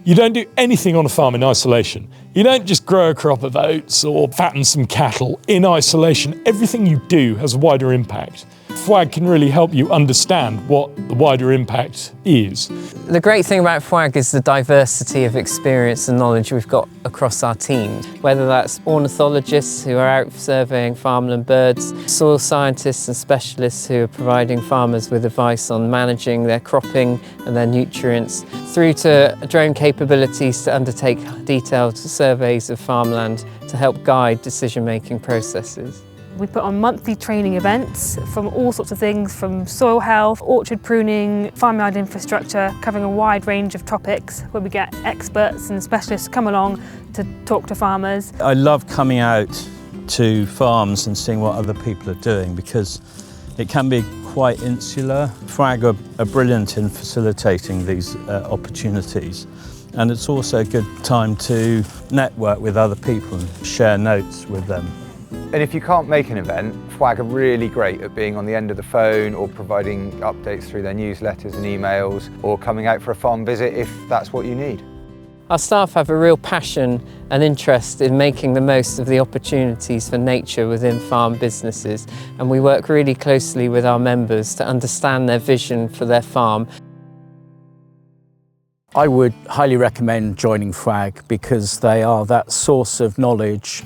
You don't do anything on a farm in isolation. You don't just grow a crop of oats or fatten some cattle in isolation. Everything you do has a wider impact. FWAG can really help you understand what the wider impact is. The great thing about FWAG is the diversity of experience and knowledge we've got across our team. Whether that's ornithologists who are out surveying farmland birds, soil scientists and specialists who are providing farmers with advice on managing their cropping and their nutrients, through to drone capabilities to undertake detailed surveys of farmland to help guide decision-making processes. We put on monthly training events from all sorts of things, from soil health, orchard pruning, farmyard infrastructure, covering a wide range of topics where we get experts and specialists come along to talk to farmers. I love coming out to farms and seeing what other people are doing because it can be quite insular. FWAG are brilliant in facilitating these opportunities, and it's also a good time to network with other people and share notes with them. And if you can't make an event, FWAG are really great at being on the end of the phone or providing updates through their newsletters and emails, or coming out for a farm visit if that's what you need. Our staff have a real passion and interest in making the most of the opportunities for nature within farm businesses, and we work really closely with our members to understand their vision for their farm. I would highly recommend joining FWAG because they are that source of knowledge.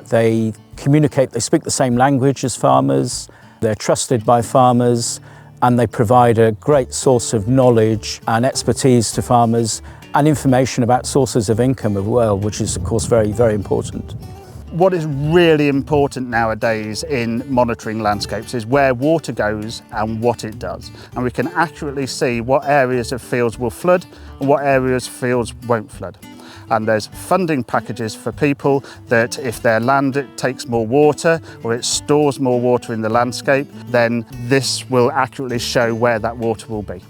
They communicate, they speak the same language as farmers, they're trusted by farmers, and they provide a great source of knowledge and expertise to farmers and information about sources of income as well, which is of course very, very important. What is really important nowadays in monitoring landscapes is where water goes and what it does. And we can accurately see what areas of fields will flood and what areas of fields won't flood. And there's funding packages for people that if their land takes more water or it stores more water in the landscape, then this will accurately show where that water will be.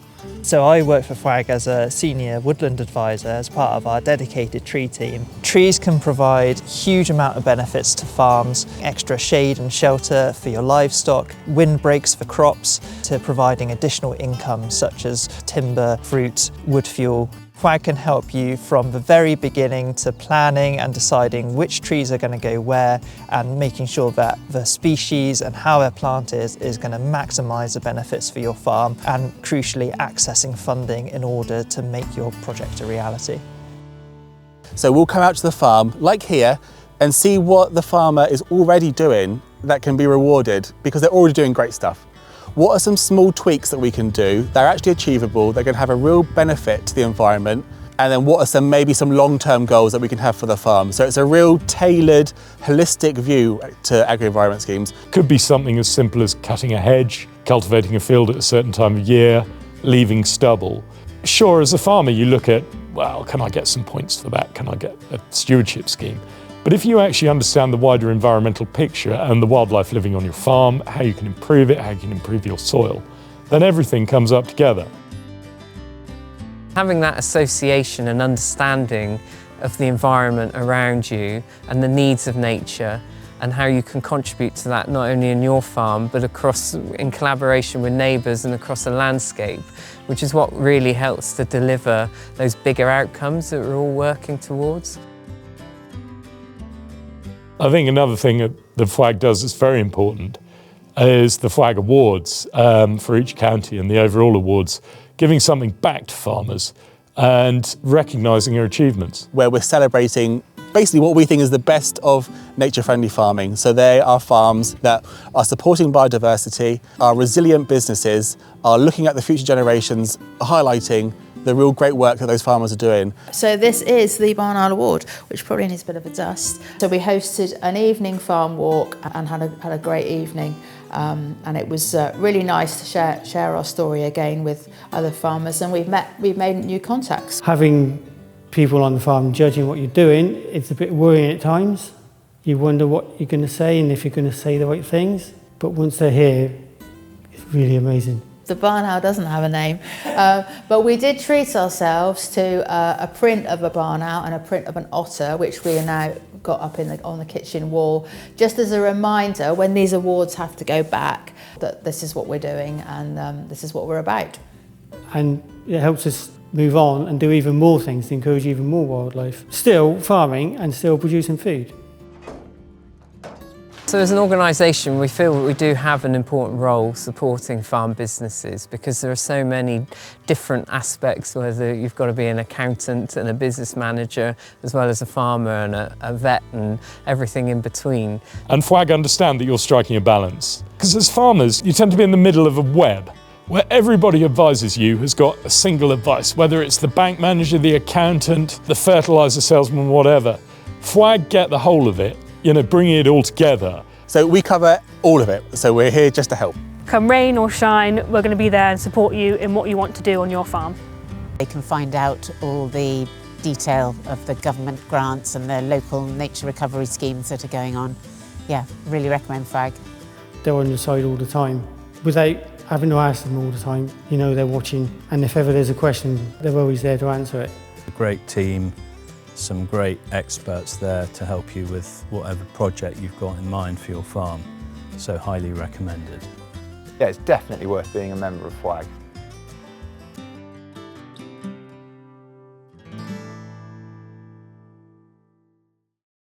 So I work for FWAG as a senior woodland advisor as part of our dedicated tree team. Trees can provide a huge amount of benefits to farms, extra shade and shelter for your livestock, windbreaks for crops, to providing additional income such as timber, fruit, wood fuel. FWAG can help you from the very beginning to planning and deciding which trees are going to go where and making sure that the species and how they're planted is going to maximise the benefits for your farm, and crucially accessing funding in order to make your project a reality. So we'll come out to the farm, like here, and see what the farmer is already doing that can be rewarded because they're already doing great stuff. What are some small tweaks that we can do that are actually achievable, they're going to have a real benefit to the environment, and then what are maybe some long-term goals that we can have for the farm. So it's a real tailored, holistic view to agri-environment schemes. Could be something as simple as cutting a hedge, cultivating a field at a certain time of year, leaving stubble. Sure, as a farmer you look at, well, can I get some points for that? Can I get a stewardship scheme? But if you actually understand the wider environmental picture and the wildlife living on your farm, how you can improve it, how you can improve your soil, then everything comes up together. Having that association and understanding of the environment around you and the needs of nature and how you can contribute to that not only in your farm but across in collaboration with neighbours and across a landscape, which is what really helps to deliver those bigger outcomes that we're all working towards. I think another thing that the FWAG does that's very important is the FWAG Awards for each county and the overall awards, giving something back to farmers and recognising their achievements. Where we're celebrating basically what we think is the best of nature-friendly farming. So they are farms that are supporting biodiversity, are resilient businesses, are looking at the future generations, highlighting the real great work that those farmers are doing. So this is the Barn Owl Award, which probably needs a bit of a dust. So we hosted an evening farm walk and had a great evening. And it was really nice to share our story again with other farmers, and we've made new contacts. Having people on the farm judging what you're doing, it's a bit worrying at times. You wonder what you're going to say and if you're going to say the right things. But once they're here, it's really amazing. The barn owl doesn't have a name, but we did treat ourselves to a print of a barn owl and a print of an otter, which we are now got up on the kitchen wall, just as a reminder when these awards have to go back that this is what we're doing and this is what we're about. And it helps us move on and do even more things to encourage even more wildlife. Still farming and still producing food. So as an organisation, we feel that we do have an important role supporting farm businesses because there are so many different aspects, whether you've got to be an accountant and a business manager, as well as a farmer and a vet and everything in between. And FWAG understand that you're striking a balance. Because as farmers, you tend to be in the middle of a web where everybody advises you has got a single advice, whether it's the bank manager, the accountant, the fertiliser salesman, whatever. FWAG get the whole of it, bringing it all together. So we cover all of it, so we're here just to help. Come rain or shine, we're going to be there and support you in what you want to do on your farm. They can find out all the detail of the government grants and the local nature recovery schemes that are going on. Yeah, really recommend FWAG. They're on your side all the time, without having to ask them all the time. They're watching, and if ever there's a question, they're always there to answer it. A great team, some great experts there to help you with whatever project you've got in mind for your farm. So highly recommended. Yeah, it's definitely worth being a member of FWAG.